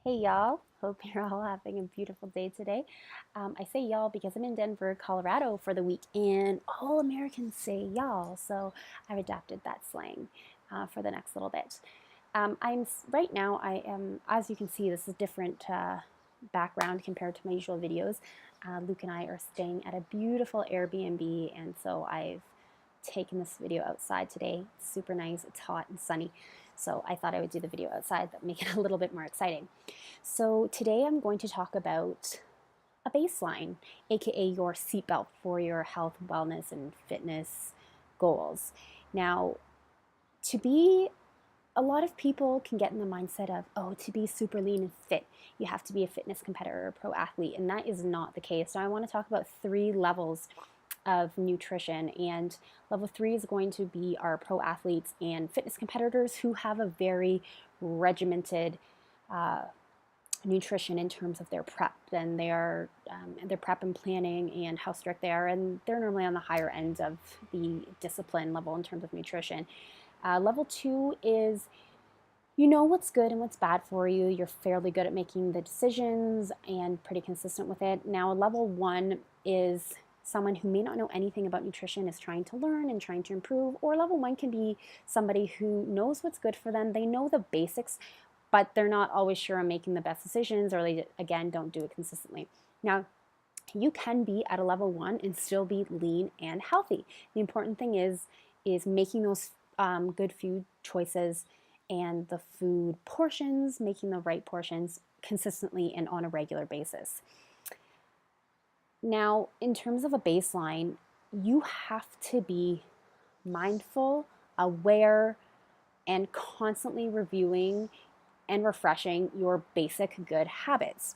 Hey y'all, hope you're all having a beautiful day today. I say y'all because I'm in Denver, Colorado for the week, and all Americans say y'all, so I've adapted that slang for the next little bit. Right now, I am, as you can see, this is a different background compared to my usual videos. Luke and I are staying at a beautiful Airbnb, and so I've taken this video outside today. It's super nice, it's hot and sunny, so I thought I would do the video outside, but make it a little bit more exciting. So today I'm going to talk about a baseline, aka your seatbelt for your health, wellness, and fitness goals. Now, to be a lot of people can get in the mindset of, oh, to be super lean and fit, you have to be a fitness competitor or pro athlete, and that is not the case. Now, I want to talk about 3 levels of nutrition, and level 3 is going to be our pro athletes and fitness competitors who have a very regimented nutrition in terms of their prep and their prep and planning and how strict they are, and they're normally on the higher end of the discipline level in terms of nutrition. Level 2 is, you know what's good and what's bad for you. You're fairly good at making the decisions and pretty consistent with it. Now, level 1 is someone who may not know anything about nutrition, is trying to learn and trying to improve. Or level 1 can be somebody who knows what's good for them. They know the basics, but they're not always sure on making the best decisions, or they, again, don't do it consistently. Now, you can be at a level 1 and still be lean and healthy. The important thing is making those good food choices and the food portions, making the right portions consistently and on a regular basis. Now, in terms of a baseline, you have to be mindful, aware, and constantly reviewing and refreshing your basic good habits.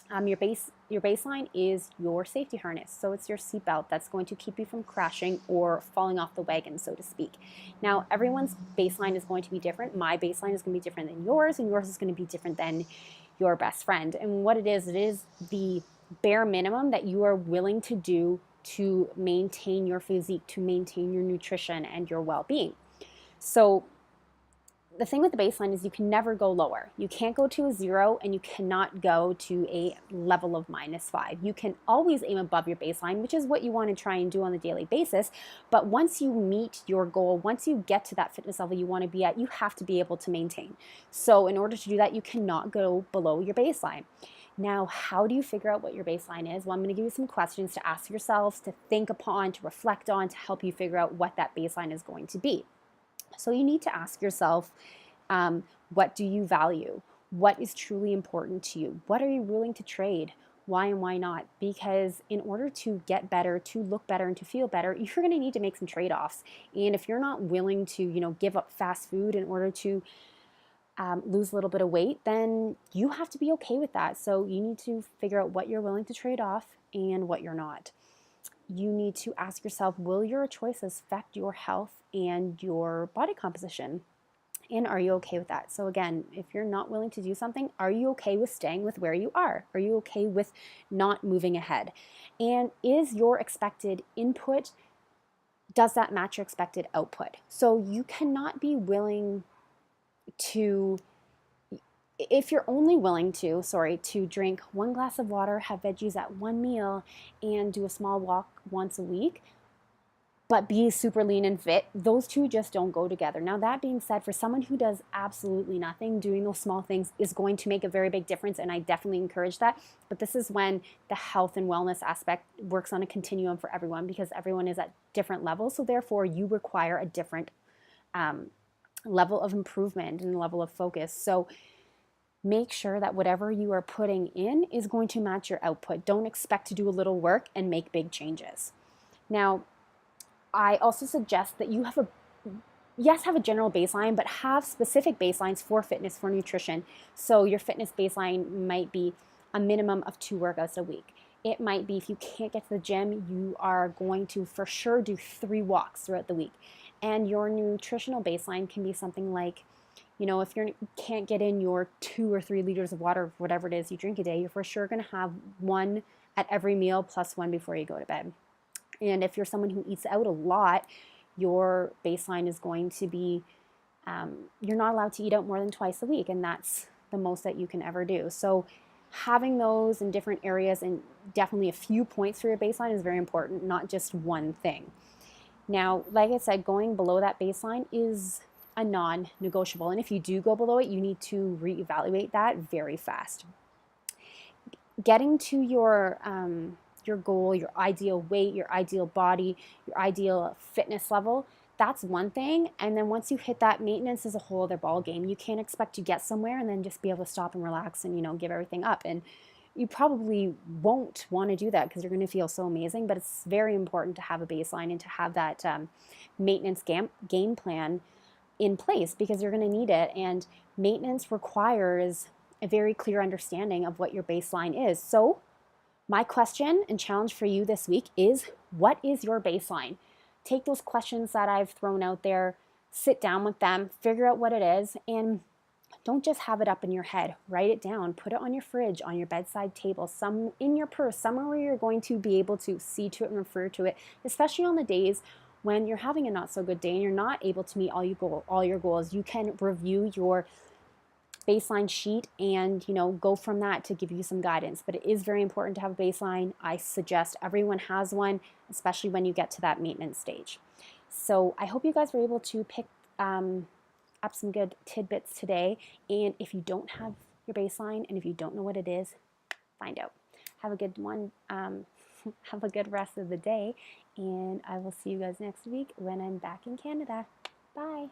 Your baseline is your safety harness, so it's your seatbelt that's going to keep you from crashing or falling off the wagon, so to speak. Now, everyone's baseline is going to be different. My baseline is going to be different than yours, and yours is going to be different than your best friend. And what it is the bare minimum that you are willing to do to maintain your physique, to maintain your nutrition and your well-being. So the thing with the baseline is you can never go lower. You can't go to a 0, and you cannot go to a level of -5. You can always aim above your baseline, which is what you want to try and do on a daily basis. But once you meet your goal, once you get to that fitness level you want to be at, you have to be able to maintain. So in order to do that, you cannot go below your baseline. Now, how do you figure out what your baseline is? Well, I'm going to give you some questions to ask yourselves, to think upon, to reflect on, to help you figure out what that baseline is going to be. So you need to ask yourself, what do you value? What is truly important to you? What are you willing to trade? Why and why not? Because in order to get better, to look better, and to feel better, you're going to need to make some trade-offs. And if you're not willing to, give up fast food in order to lose a little bit of weight, then you have to be okay with that. So you need to figure out what you're willing to trade off and what you're not. You need to ask yourself, will your choices affect your health and your body composition? And are you okay with that? So again, if you're not willing to do something, are you okay with staying with where you are? Are you okay with not moving ahead? And is your expected input, does that match your expected output? So you cannot be willing to, if you're only willing to, to drink 1 glass of water, have veggies at 1 meal, and do a small walk once a week, but be super lean and fit, those two just don't go together. Now, that being said, for someone who does absolutely nothing, doing those small things is going to make a very big difference, and I definitely encourage that. But this is when the health and wellness aspect works on a continuum for everyone, because everyone is at different levels. So therefore, you require a different level of improvement and level of focus. So make sure that whatever you are putting in is going to match your output. Don't expect to do a little work and make big changes. Now, I also suggest that you have have a general baseline, but have specific baselines for fitness, for nutrition. So your fitness baseline might be a minimum of 2 workouts a week. It might be, if you can't get to the gym, you are going to for sure do 3 walks throughout the week. And your nutritional baseline can be something like, if you can't get in your 2 or 3 liters of water, whatever it is you drink a day, you're for sure going to have 1 at every meal plus 1 before you go to bed. And if you're someone who eats out a lot, your baseline is going to be, you're not allowed to eat out more than twice a week. And that's the most that you can ever do. So having those in different areas and definitely a few points for your baseline is very important, not just one thing. Now, like I said, going below that baseline is a non-negotiable. And if you do go below it, you need to reevaluate that very fast. Getting to your goal, your ideal weight, your ideal body, your ideal fitness level, that's one thing. And then once you hit that, maintenance is a whole other ball game. You can't expect to get somewhere and then just be able to stop and relax and, you know, give everything up. And you probably won't want to do that because you're going to feel so amazing. But it's very important to have a baseline and to have that maintenance game plan in place because you're going to need it. And maintenance requires a very clear understanding of what your baseline is. So my question and challenge for you this week is, what is your baseline? Take those questions that I've thrown out there, sit down with them, figure out what it is, and don't just have it up in your head. Write it down, put it on your fridge, on your bedside table, some in your purse, somewhere where you're going to be able to see to it and refer to it, especially on the days when you're having a not so good day and you're not able to meet all your goals. You can review your baseline sheet and, you know, go from that to give you some guidance. But it is very important to have a baseline. I suggest everyone has one, especially when you get to that maintenance stage. So I hope you guys were able to pick up some good tidbits today. And if you don't have your baseline and if you don't know what it is, find out. Have a good one. Have a good rest of the day. And I will see you guys next week when I'm back in Canada. Bye.